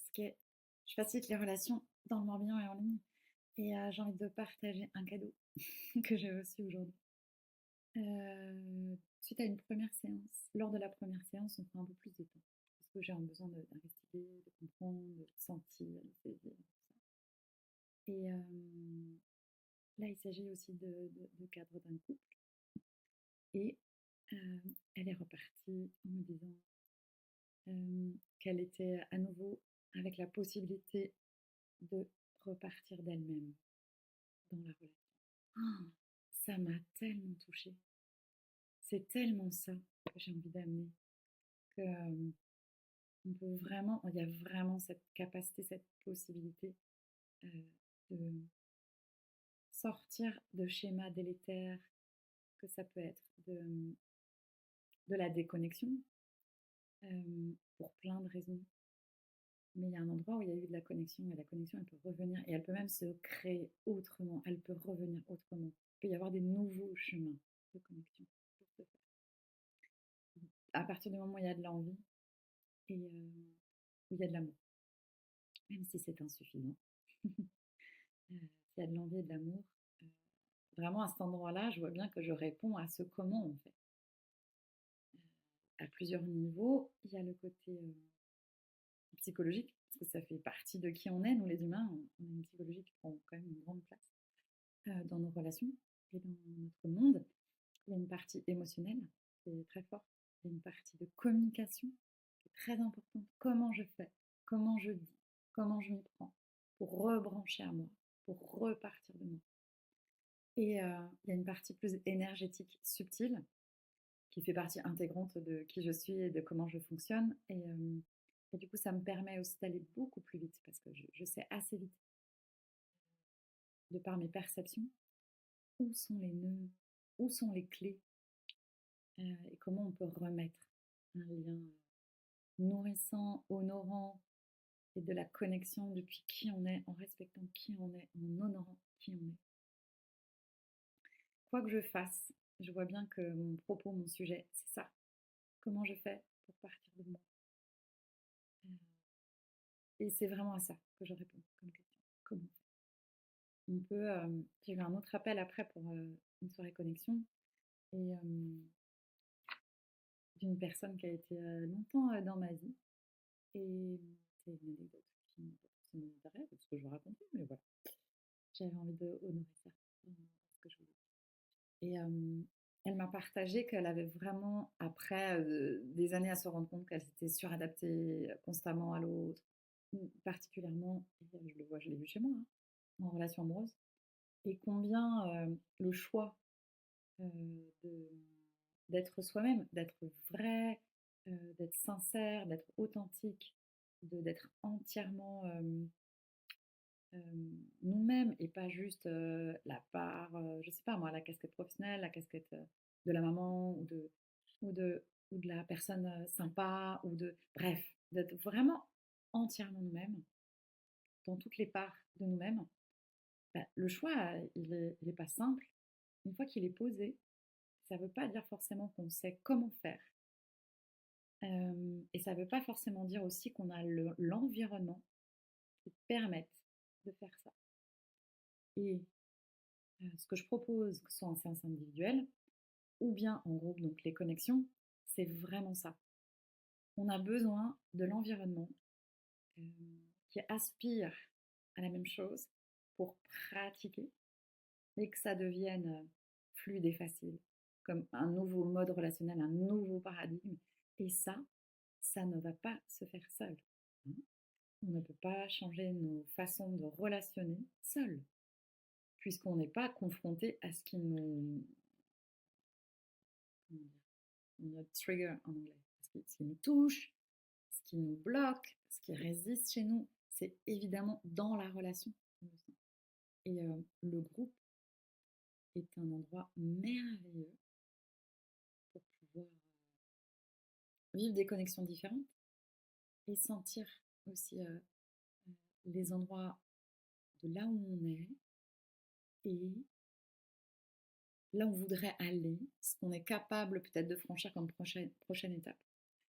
parce que je facilite les relations dans le Morbihan et en ligne. Et j'ai envie de partager un cadeau que j'ai reçu aujourd'hui. Suite à une première séance. Lors de la première séance, on prend un peu plus de temps. Parce que j'ai un besoin d'investiguer, de comprendre, de sentir, de saisir, tout ça. Et là, il s'agit aussi de cadre d'un couple. Et elle est repartie en me disant qu'elle était à nouveau avec la possibilité de repartir d'elle-même dans la relation. Ah, ça m'a tellement touchée. C'est tellement ça que j'ai envie d'amener. Que, on peut vraiment, il y a vraiment cette capacité, cette possibilité euh, de sortir de schémas délétères, que ça peut être de la déconnexion, pour plein de raisons. Mais il y a un endroit où il y a eu de la connexion, et la connexion, elle peut revenir, et elle peut même se créer autrement, elle peut revenir autrement. Il peut y avoir des nouveaux chemins de connexion pour se faire. À partir du moment où il y a de l'envie et où il y a de l'amour, même si c'est insuffisant, s'il y a de l'envie et de l'amour, euh, vraiment à cet endroit-là, je vois bien que je réponds à ce comment on fait. À plusieurs niveaux, il y a le côté psychologique, parce que ça fait partie de qui on est, nous les humains, on a une psychologie qui prend quand même une grande place dans nos relations et dans notre monde. Il y a une partie émotionnelle qui est très forte, il y a une partie de communication qui est très importante. Comment je fais, comment je dis, comment je m'y prends pour rebrancher à moi, pour repartir de moi. Et il y a une partie plus énergétique, subtile, qui fait partie intégrante de qui je suis et de comment je fonctionne. Et du coup, ça me permet aussi d'aller beaucoup plus vite parce que je sais assez vite, de par mes perceptions, où sont les nœuds, où sont les clés et comment on peut remettre un lien nourrissant, honorant et de la connexion depuis qui on est, en respectant qui on est, en honorant qui on est. Quoi que je fasse, je vois bien que mon propos, mon sujet, c'est ça. Comment je fais pour partir de moi. Et c'est vraiment à ça que je réponds comme question. Comment on peut. J'ai eu un autre appel après pour une soirée connexion et d'une personne qui a été longtemps dans ma vie. Et c'est une anecdote qui n'a pas forcément d'intérêt parce que je vous raconter, mais voilà. J'avais envie de honorer ça dans ce que je voulais. Et elle m'a partagé qu'elle avait vraiment, après des années à se rendre compte qu'elle s'était suradaptée constamment à l'autre, particulièrement, je le vois, je l'ai vu chez moi, hein, en relation amoureuse, et combien le choix euh, de, d'être soi-même, d'être vrai, d'être sincère, d'être authentique, d'être entièrement nous-mêmes et pas juste la part, je sais pas moi, la casquette professionnelle, la casquette de la maman ou de la personne sympa ou de bref, d'être vraiment entièrement nous-mêmes dans toutes les parts de nous-mêmes. Bah, le choix, il est pas simple. Une fois qu'il est posé, ça ne veut pas dire forcément qu'on sait comment faire. Et ça ne veut pas forcément dire aussi qu'on a l'environnement qui permette de faire ça. Et ce que je propose, que ce soit en séance individuelle ou bien en groupe, donc les connexions, c'est vraiment ça. On a besoin de l'environnement euh, qui aspire à la même chose pour pratiquer et que ça devienne fluide et facile, comme un nouveau mode relationnel, un nouveau paradigme. Et ça ne va pas se faire seul. On ne peut pas changer nos façons de relationner seul, puisqu'on n'est pas confronté à ce qui nous, notre trigger en anglais, ce qui nous touche, ce qui nous bloque, ce qui résiste chez nous, c'est évidemment dans la relation. Et le groupe est un endroit merveilleux pour pouvoir vivre des connexions différentes et sentir aussi les endroits de là où on est et là où on voudrait aller, ce qu'on est capable peut-être de franchir comme prochaine étape.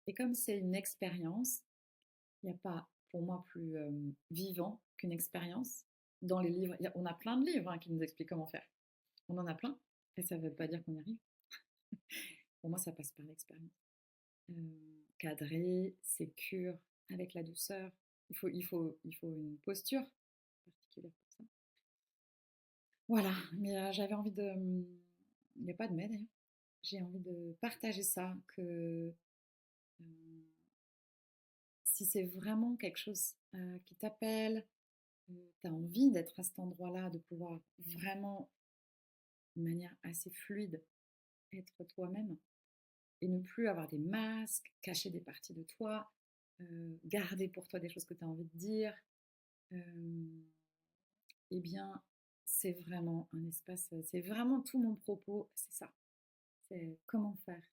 Et comme c'est une expérience, il n'y a pas pour moi plus vivant qu'une expérience. Dans les livres, on a plein de livres hein, qui nous expliquent comment faire. On en a plein, et ça ne veut pas dire qu'on y arrive. Pour moi, ça passe par l'expérience. Cadrer, sécure, avec la douceur. Il faut une posture particulière pour ça. Voilà, mais j'avais envie de... Il n'y a pas de mais d'ailleurs. J'ai envie de partager ça, que si c'est vraiment quelque chose qui t'appelle, tu as envie d'être à cet endroit-là, de pouvoir vraiment, de manière assez fluide, être toi-même et ne plus avoir des masques, cacher des parties de toi, garder pour toi des choses que tu as envie de dire, eh bien, c'est vraiment un espace, c'est vraiment tout mon propos, c'est ça. C'est comment faire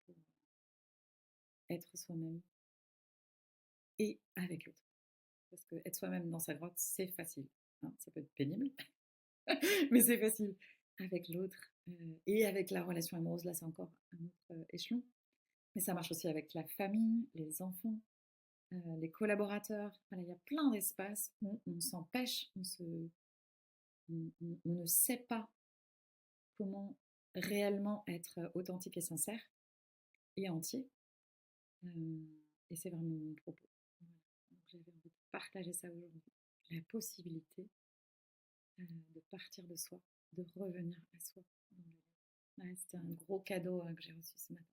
pour être soi-même et avec l'autre. Parce que être soi-même dans sa grotte, c'est facile. Hein, ça peut être pénible, mais c'est facile. Avec l'autre et avec la relation amoureuse, là, c'est encore un autre échelon. Mais ça marche aussi avec la famille, les enfants, les collaborateurs. Voilà, il y a plein d'espaces où on s'empêche, on ne sait pas comment réellement être authentique et sincère et entier. Et c'est vraiment mon propos. Voilà. Donc j'avais envie de partager ça aujourd'hui. La possibilité de partir de soi, de revenir à soi. Ouais, c'était un gros cadeau que j'ai reçu ce matin.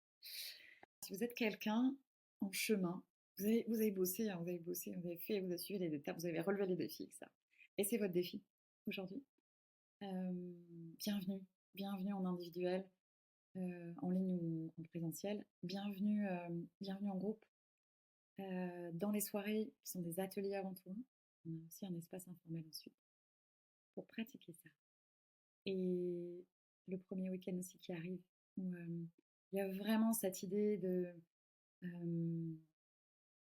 Si vous êtes quelqu'un en chemin, vous avez bossé, hein, vous avez bossé, vous avez fait, vous avez suivi les étapes, vous avez relevé les défis, ça. Et c'est votre défi aujourd'hui. Bienvenue, bienvenue en individuel, en ligne ou en présentiel. Bienvenue, bienvenue en groupe. Dans les soirées, qui sont des ateliers avant tout, on a aussi un espace informel ensuite pour pratiquer ça. Et le premier week-end aussi qui arrive, où il y a vraiment cette idée de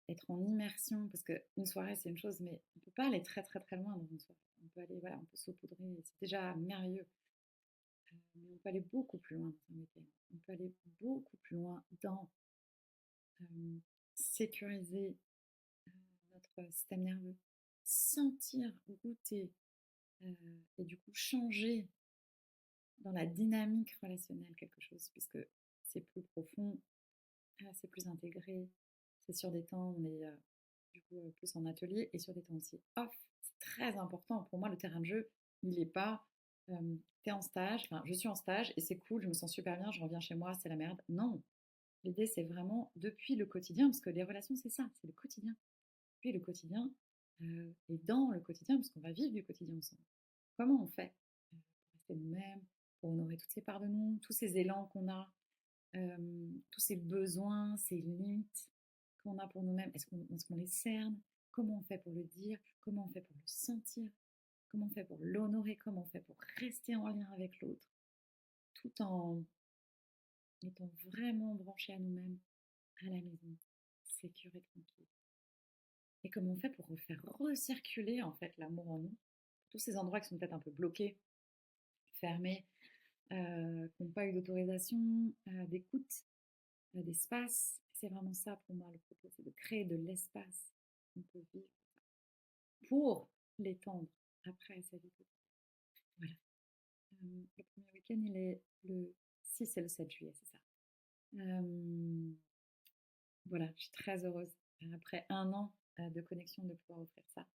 être en immersion, parce qu'une soirée c'est une chose, mais on ne peut pas aller très très très loin dans une soirée. On peut aller, voilà, on peut saupoudrer, c'est déjà merveilleux. Mais on peut aller beaucoup plus loin dans un week-end. On peut aller beaucoup plus loin dans sécuriser notre système nerveux, sentir, goûter, et du coup changer dans la dynamique relationnelle quelque chose, puisque c'est plus profond, c'est plus intégré, c'est sur des temps, on est du coup plus en atelier et sur des temps aussi off. C'est très important. Pour moi, le terrain de jeu, il n'est pas t'es en stage, enfin je suis en stage et c'est cool, je me sens super bien, je reviens chez moi, c'est la merde. Non, l'idée c'est vraiment depuis le quotidien, parce que les relations c'est ça, c'est le quotidien. Puis le quotidien et dans le quotidien, parce qu'on va vivre du quotidien ensemble. Comment on fait pour rester nous-mêmes, pour honorer toutes ces parts de nous, tous ces élans qu'on a, tous ces besoins, ces limites qu'on a pour nous-mêmes, est-ce qu'on les cerne? Comment on fait pour le dire? Comment on fait pour le sentir? Comment on fait pour l'honorer? Comment on fait pour rester en lien avec l'autre? Tout en étant vraiment branché à nous-mêmes, à la maison, sécure et tranquille. Et comment on fait pour faire recirculer en fait l'amour en nous? Tous ces endroits qui sont peut-être un peu bloqués, fermés, qui n'ont pas eu d'autorisation, d'écoute, d'espace. C'est vraiment ça pour moi le propos, c'est de créer de l'espace qu'on peut vivre pour l'étendre après sa vie. Voilà. Le premier week-end, il est le 6 et le 7 juillet, c'est ça. Voilà, je suis très heureuse, après un an de connexion, de pouvoir offrir ça.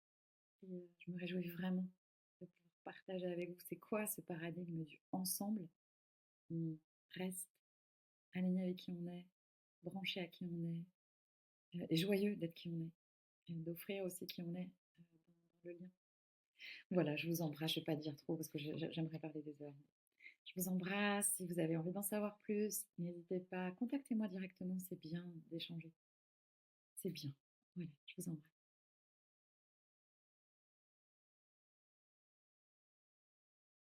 Et je me réjouis vraiment de pouvoir partager avec vous c'est quoi ce paradigme du ensemble. On reste aligné avec qui on est, branché à qui on est, et joyeux d'être qui on est, et d'offrir aussi qui on est dans le lien. Voilà, je vous embrasse, je ne vais pas dire trop parce que j'aimerais parler des heures. Je vous embrasse, si vous avez envie d'en savoir plus, n'hésitez pas, contactez-moi directement, c'est bien d'échanger. C'est bien. Voilà, je vous embrasse.